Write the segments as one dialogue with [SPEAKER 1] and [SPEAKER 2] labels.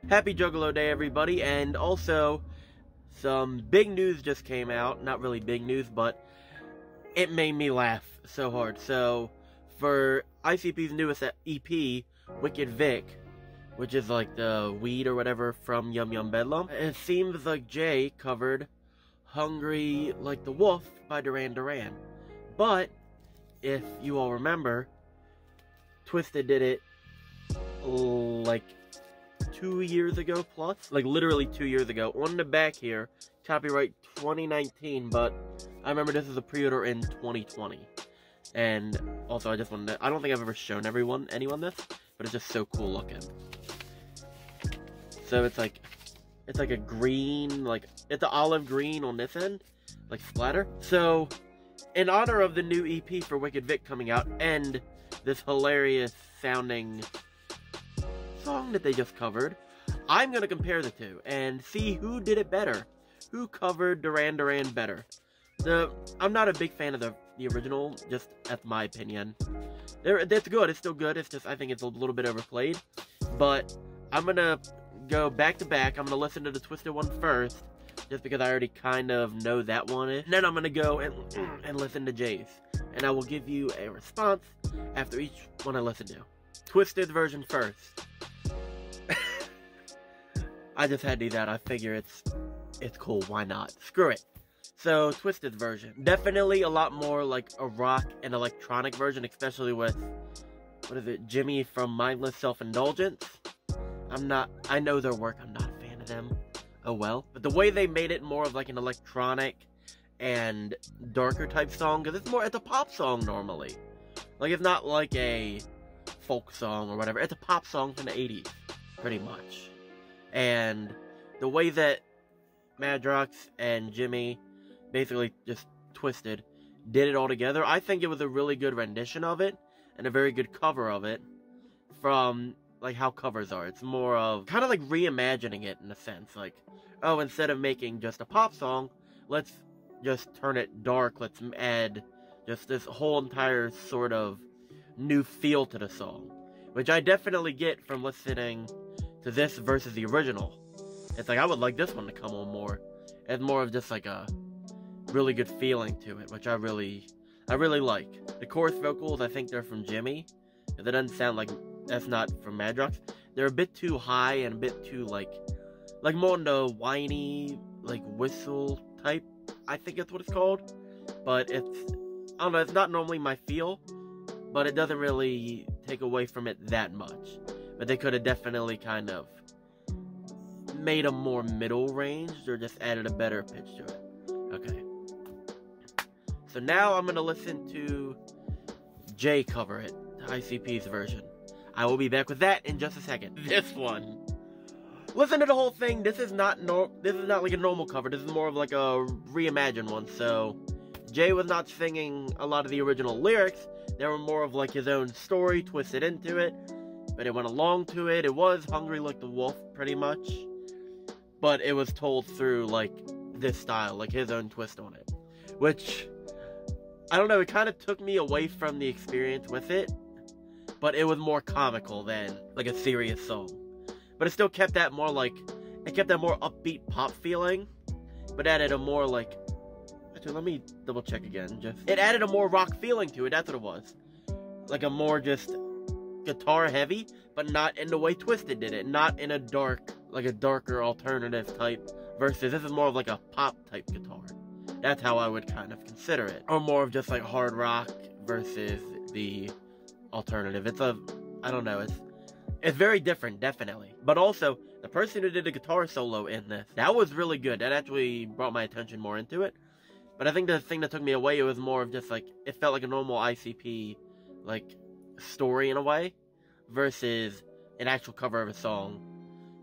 [SPEAKER 1] Happy Juggalo Day, everybody, and also some big news just came out. Not really big news, but it made me laugh so hard. So, for ICP's newest EP, Wicked Vic, which is like the weed or whatever from Yum Yum Bedlam, it seems like Jay covered Hungry Like the Wolf by Duran Duran. But, if you all remember, Twiztid did it like 2 years ago plus, like literally 2 years ago. On the back here, copyright 2019, but I remember this is a pre-order in 2020. And also I just wanted to, I don't think I've ever shown anyone this, but it's just so cool looking. So it's like a green, like it's an olive green on this end, like splatter. So in honor of the new EP for Wicked Vic coming out and this hilarious sounding song that they just covered, I'm gonna compare the two and see who did it better, who covered Duran Duran better. I'm not a big fan of the original, just that's my opinion. It's good, it's still good, it's just I think it's a little bit overplayed. But I'm gonna go back to back. I'm gonna listen to the Twiztid one first, just because I already kind of know that one. And then I'm gonna go and listen to Jay's, and I will give you a response after each one I listen to. Twiztid version first. I just had to do that. I figure it's cool. Why not? Screw it. So, Twiztid version. Definitely a lot more like a rock and electronic version, especially with, what is it, Jimmy from Mindless Self-Indulgence. I know their work, I'm not a fan of them. Oh well. But the way they made it more of like an electronic and darker type song, because it's a pop song normally. Like, it's not like a folk song or whatever. It's a pop song from the 80s, pretty much. And the way that Madrox and Jimmy basically just Twiztid did it all together, I think it was a really good rendition of it and a very good cover of it from like how covers are. It's more of kind of like reimagining it in a sense, like, oh, instead of making just a pop song, let's just turn it dark, let's add just this whole entire sort of new feel to the song, which I definitely get from listening to this versus the original. It's like I would like this one to come on more. It's more of just like a really good feeling to it, which I really like. The chorus vocals, I think they're from Jimmy. If it doesn't sound like that's not from Madrox. They're a bit too high and a bit too like more on the whiny, like whistle type, I think that's what it's called. But I don't know, it's not normally my feel, but it doesn't really take away from it that much. But they could have definitely kind of made a more middle range or just added a better pitch to it. Okay. So now I'm going to listen to Jay cover it, ICP's version. I will be back with that in just a second. This one. Listen to the whole thing. This is not like a normal cover. This is more of like a reimagined one. So Jay was not singing a lot of the original lyrics. They were more of like his own story twisted into it. But it went along to it. It was Hungry Like the Wolf, pretty much. But it was told through, like, this style, like his own twist on it. Which, I don't know, it kind of took me away from the experience with it. But it was more comical than, like, a serious song. But it still kept that more, like, it kept that more upbeat pop feeling. But added a more, like, actually, let me double check again. It added a more rock feeling to it, that's what it was. Like a more just guitar heavy, but not in the way Twiztid did it, not in a darker alternative type, versus this is more of like a pop type guitar. That's how I would kind of consider it. Or more of just like hard rock versus the alternative. I don't know, it's very different, definitely. But also, the person who did the guitar solo in this, that was really good. That actually brought my attention more into it. But I think the thing that took me away, it was more of just like, it felt like a normal ICP, like, story in a way, versus an actual cover of a song,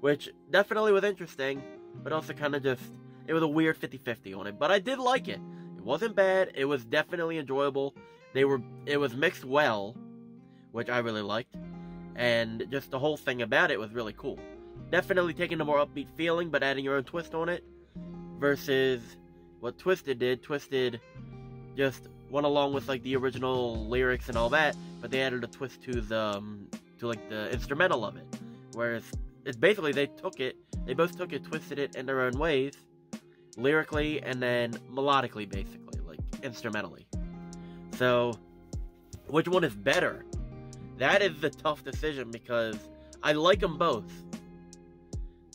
[SPEAKER 1] which definitely was interesting, but also kind of just, it was a weird 50-50 on it, but I did like it. It wasn't bad, it was definitely enjoyable, it was mixed well, which I really liked, and just the whole thing about it was really cool. Definitely taking a more upbeat feeling, but adding your own twist on it, versus what Twiztid did. Twiztid just went along with like the original lyrics and all that, but they added a twist to the instrumental of it. Whereas it's basically they both took it, twisted it in their own ways, lyrically and then melodically, basically, like instrumentally. So, which one is better? That is the tough decision because I like them both.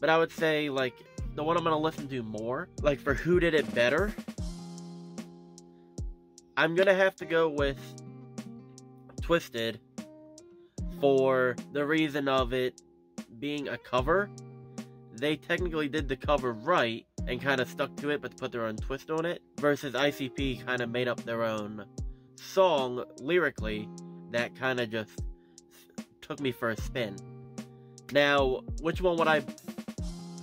[SPEAKER 1] But I would say, like, the one I'm gonna listen to more, like, for who did it better, I'm gonna have to go with Twiztid for the reason of it being a cover. They technically did the cover right and kind of stuck to it, but put their own twist on it, versus ICP kind of made up their own song lyrically that kind of just took me for a spin. Now, which one would I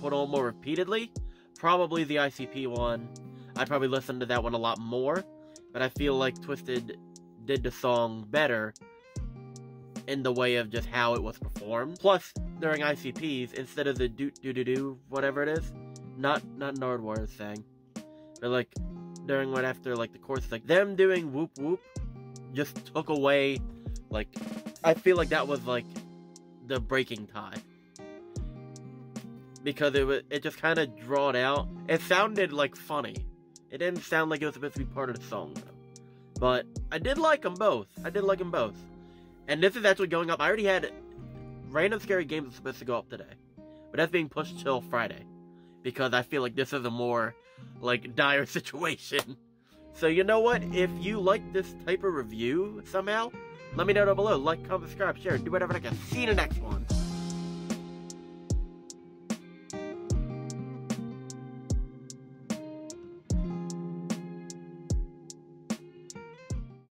[SPEAKER 1] put on more repeatedly? Probably the ICP one. I'd probably listen to that one a lot more, but I feel like Twiztid did the song better in the way of just how it was performed. Plus, during ICPs, instead of the do whatever it is, not Nardwar's thing, but like during right after like the chorus, like them doing whoop whoop just took away, like, I feel like that was like the breaking tie, because it just kind of drawed out. It sounded like funny. It didn't sound like it was supposed to be part of the song though. But I did like them both. And this is actually going up. I already had Random Scary Games was supposed to go up today, but that's being pushed till Friday because I feel like this is a more like dire situation. So you know what? If you like this type of review somehow, let me know down below. Like, comment, subscribe, share, do whatever I can. See you in the next one.